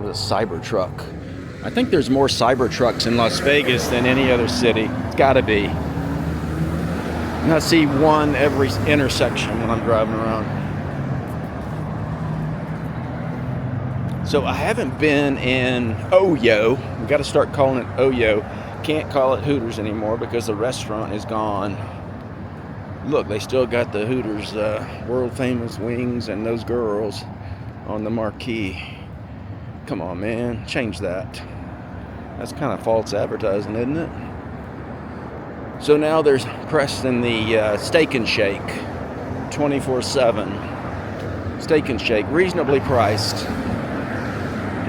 with a Cybertruck. I think there's more Cybertrucks in Las Vegas than any other city. It's got to be. And I see one every intersection when I'm driving around. So I haven't been in OYO. We got to start calling it OYO. Can't call it Hooters anymore because the restaurant is gone. Look, they still got the Hooters world famous wings and those girls on the marquee. Come on, man, change that. That's kind of false advertising, isn't it? So now there's Preston, the Steak and Shake, 24/7. Steak and Shake, reasonably priced.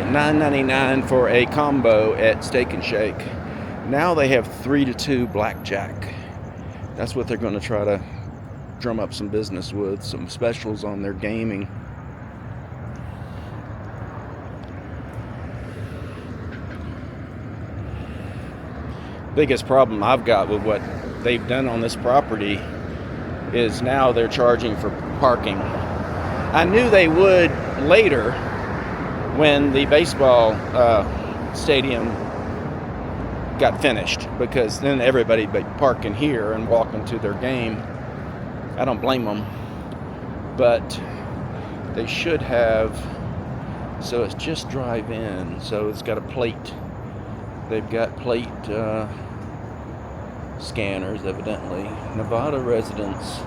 $9.99 for a combo at Steak and Shake. Now they have 3-2 blackjack. That's what they're going to try to drum up some business with, some specials on their gaming. Biggest problem I've got with what they've done on this property is now they're charging for parking. I knew they would later when the baseball stadium got finished, because then everybody would be parking here and walking to their game. I don't blame them, but they should have. So it's just drive in, so it's got a plate. They've got plate scanners, evidently. Nevada residents,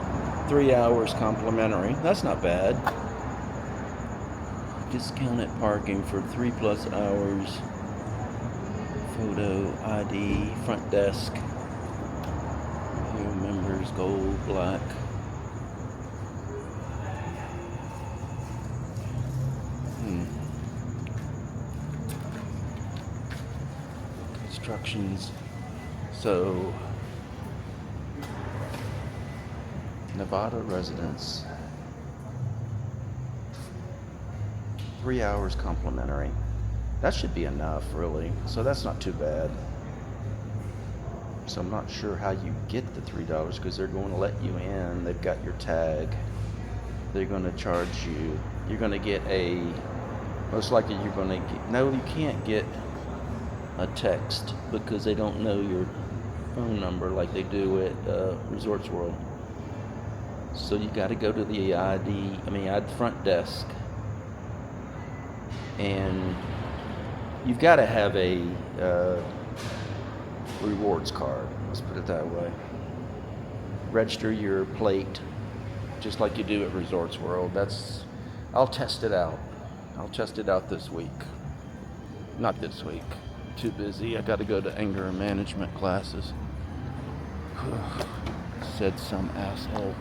3 hours complimentary. That's not bad. Discounted parking for 3+ hours. Photo ID, front desk. Here, members, gold, black. Instructions. So, Nevada residents, 3 hours complimentary. That should be enough, really. So that's not too bad. So I'm not sure how you get the $3 because they're going to let you in. They've got your tag. They're going to charge you. You're going to get most likely you're going to get, no, you can't get a text because they don't know your phone number like they do at Resorts World. So you got to go to the front desk, and you've got to have a rewards card. Let's put it that way. Register your plate, just like you do at Resorts World. I'll test it out. I'll test it out this week. Not this week. Too busy. I got to go to anger management classes. Said some asshole.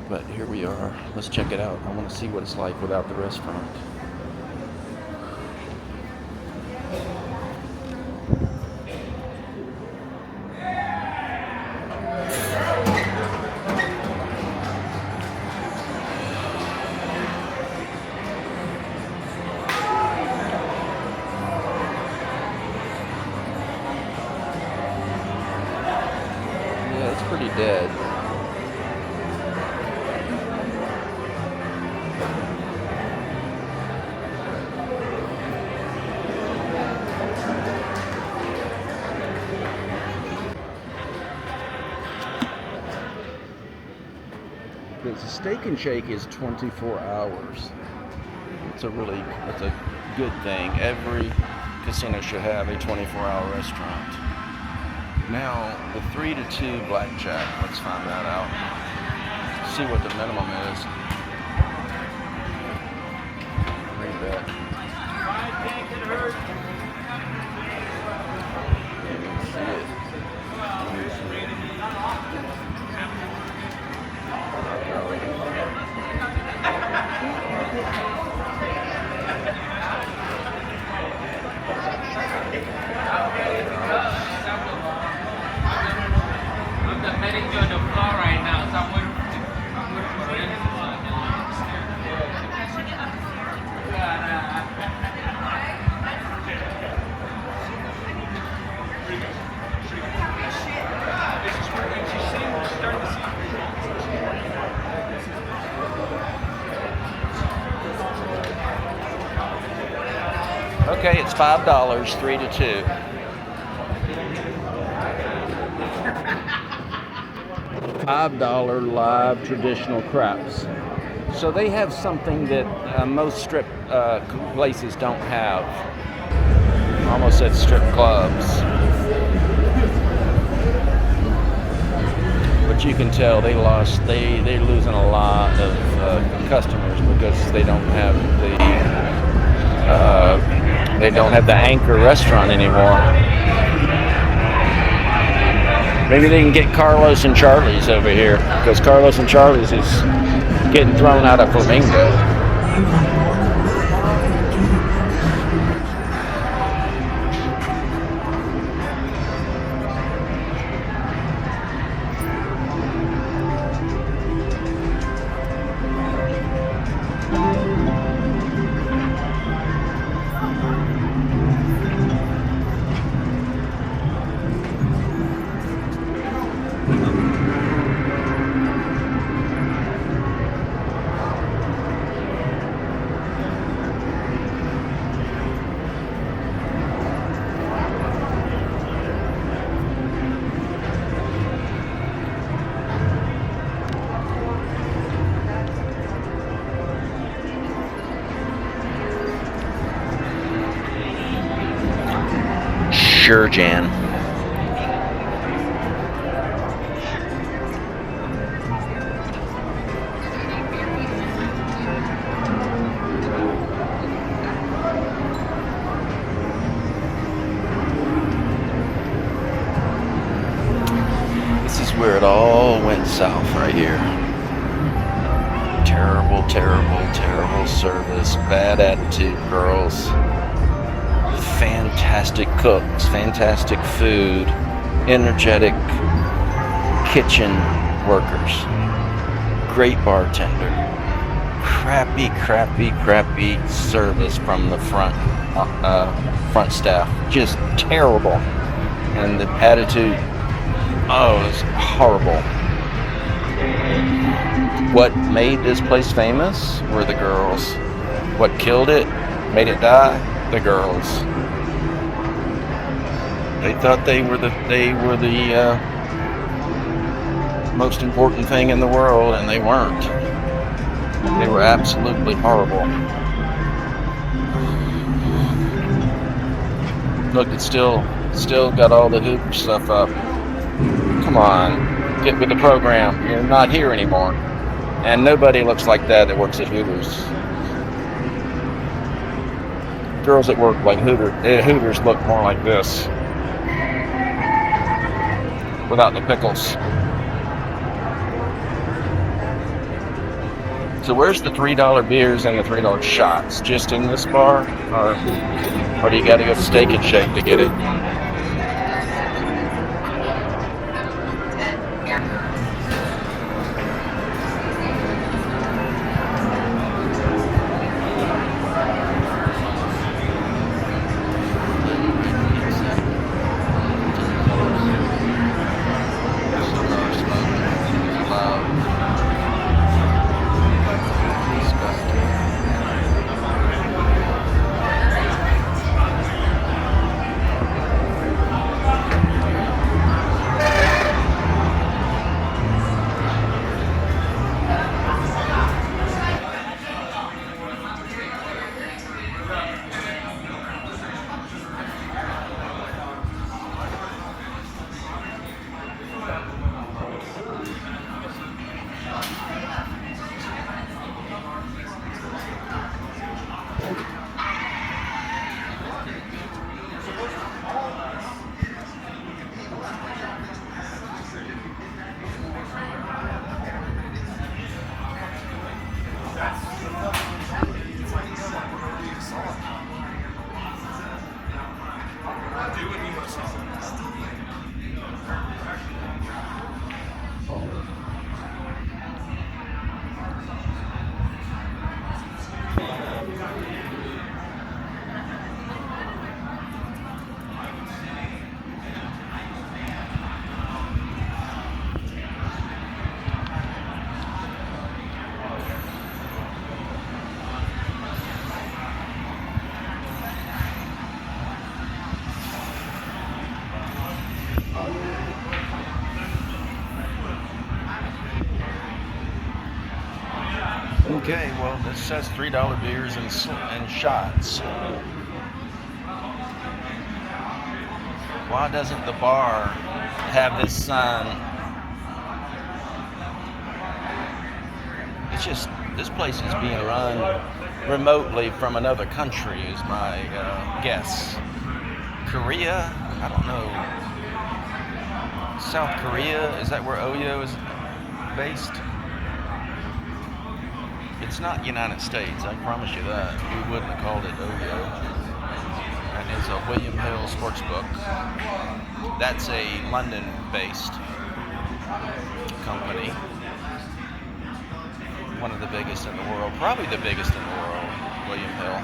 But here we are. Let's check it out. I want to see what it's like without the restaurant. Yeah, it's pretty dead. The Steak and Shake is 24 hours. It's a good thing. Every casino should have a 24-hour restaurant. Now, the 3-2 blackjack, let's find that out. See what the minimum is. Read that. You can see it. I'm heading to the floor right now, so I'm waiting Okay, it's $5, 3 to 2. $5 live traditional crepes. So they have something that most strip places don't have. Almost said strip clubs. But you can tell they're losing a lot of customers because they don't have the anchor restaurant anymore. Maybe they can get Carlos and Charlie's over here, because Carlos and Charlie's is getting thrown out of Flamingo. Sure, Jan. This is where it all went south right here. Terrible, terrible, terrible service. Bad attitude, girls. Fantastic cooks, fantastic food, energetic kitchen workers, great bartender, crappy service from the front staff, just terrible, and the attitude, it's horrible. What made this place famous were the girls. What killed it, made it die, the girls. They thought they were the most important thing in the world, and they weren't. They were absolutely horrible. Look, it's still got all the Hooter stuff up. Come on, get with the program. You're not here anymore. And nobody looks like that works at Hooters. Girls that work like Hooters look more like this. Without the pickles. So where's the $3 beers and the $3 shots? Just in this bar? Or do you gotta go to Steak and Shake to get it? Okay, well, this says $3 beers and shots. Why doesn't the bar have this sign? It's just, this place is being run remotely from another country, is my guess. Korea? I don't know. South Korea? Is that where OYO is based? It's not United States, I promise you that. We wouldn't have called it OYO. And it's a William Hill Sportsbook. That's a London-based company. One of the biggest in the world, probably the biggest in the world, William Hill.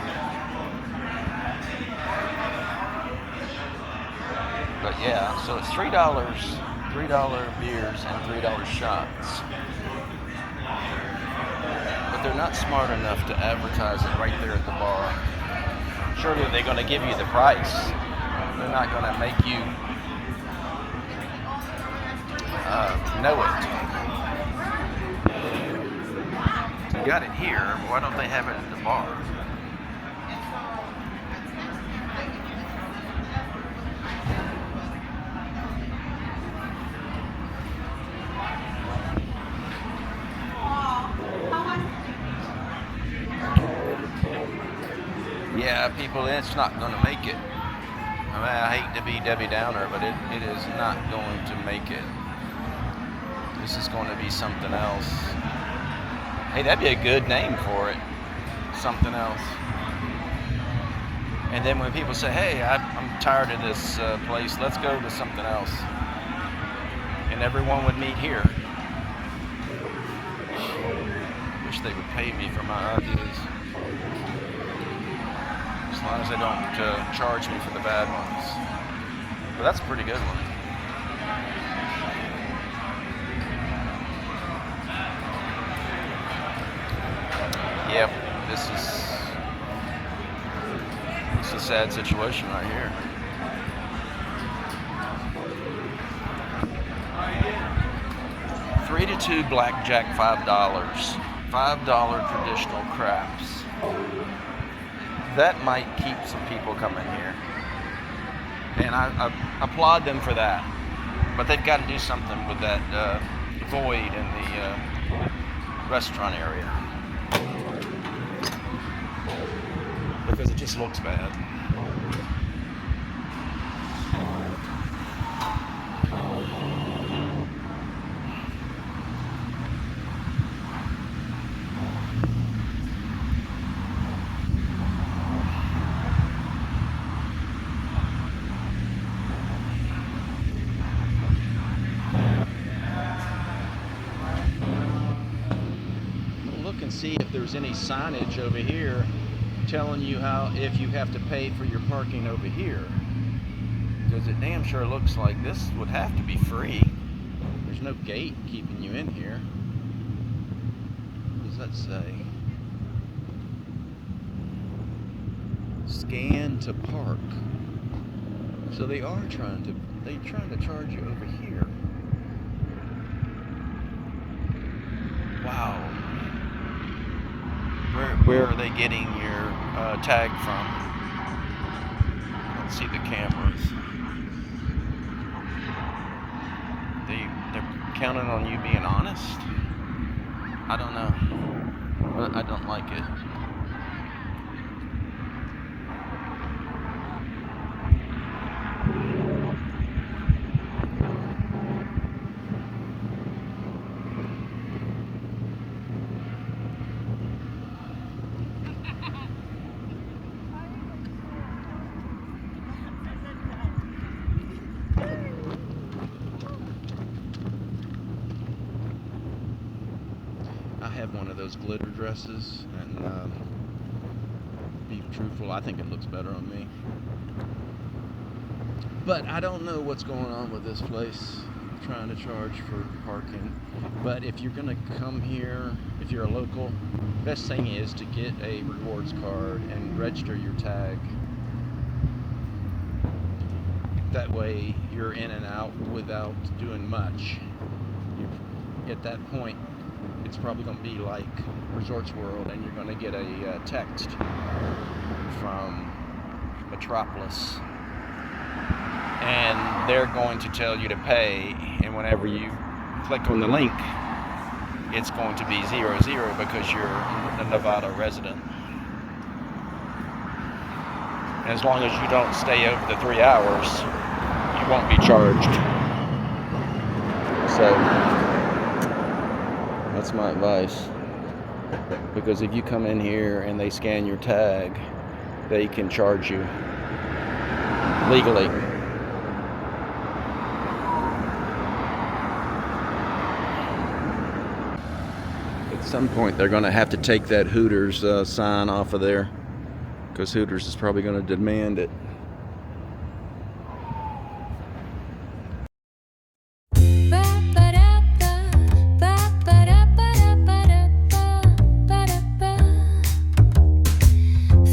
But yeah, so it's $3 beers and $3 shots. But they're not smart enough to advertise it right there at the bar. Surely they're going to give you the price. They're not going to make you know it. You got it here, but why don't they have it at the bar? Yeah, people, it's not going to make it. I mean, I hate to be Debbie Downer, but it is not going to make it. This is going to be something else. Hey, that'd be a good name for it. Something else. And then when people say, hey, I'm tired of this place, let's go to something else. And everyone would meet here. Wish they would pay me for my ideas. As long as they don't charge me for the bad ones. But that's a pretty good one. Yep, this is a sad situation right here. $3 to 2 blackjack, $5. $5 traditional craps. That might keep some people coming here. And I applaud them for that. But they've got to do something with that void in the restaurant area. Because it just looks bad. Look and see if there's any signage over here telling you if you have to pay for your parking over here, because it damn sure looks like this would have to be free. There's no gate keeping you in here. What does that say? Scan to park. So they're trying to charge you over here. Wow. Where are they getting your tag from? Let's see the cameras. They're counting on you being honest? I don't know. But I don't like it. I have one of those glitter dresses, and to be truthful, I think it looks better on me. But I don't know what's going on with this place trying to charge for parking. But if you're gonna come here, if you're a local, best thing is to get a rewards card and register your tag. That way you're in and out without doing much. At that point, it's probably going to be like Resorts World, and you're going to get a text from Metropolis, and they're going to tell you to pay, and whenever you click on the link, it's going to be 00 because you're a Nevada resident. And as long as you don't stay over the 3 hours, you won't be charged. So that's my advice, because if you come in here and they scan your tag, they can charge you legally. At some point they're going to have to take that Hooters sign off of there, because Hooters is probably going to demand it.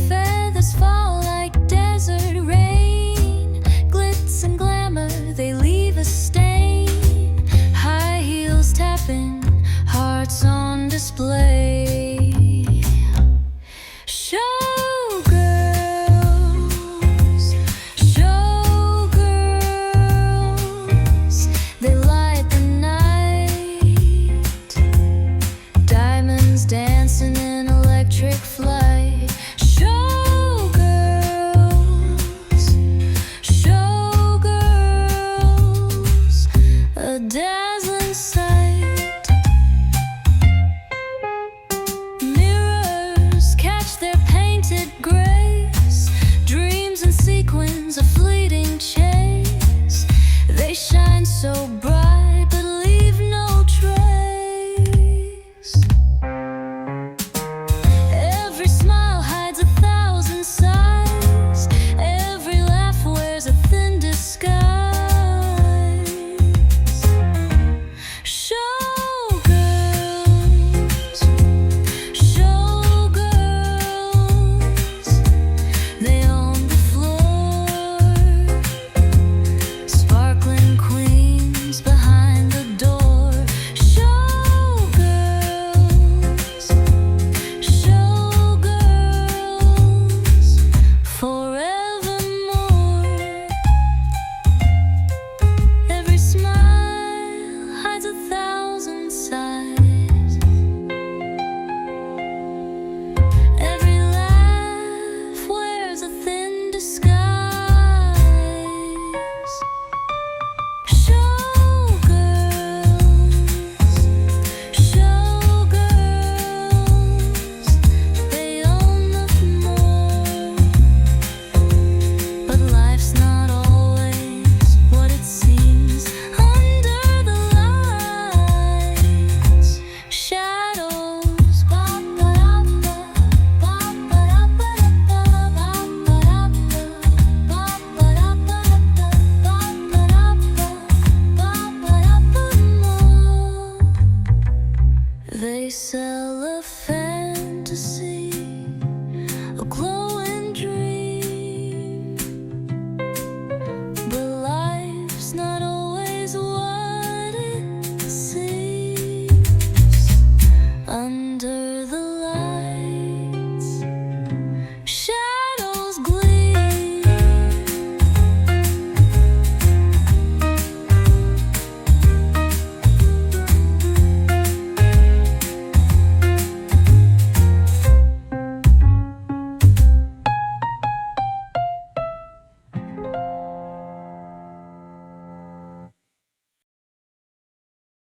Feathers fall like desert rain, glitz and glamour, they leave a stain. High heels tapping, hearts on display. Showgirls, showgirls, they light the night. Diamonds dancing in electric flight. Showgirls, showgirls, a dazzling sight. Mirrors catch their painted grace, dreams and sequins, a fleeting chase. They shine so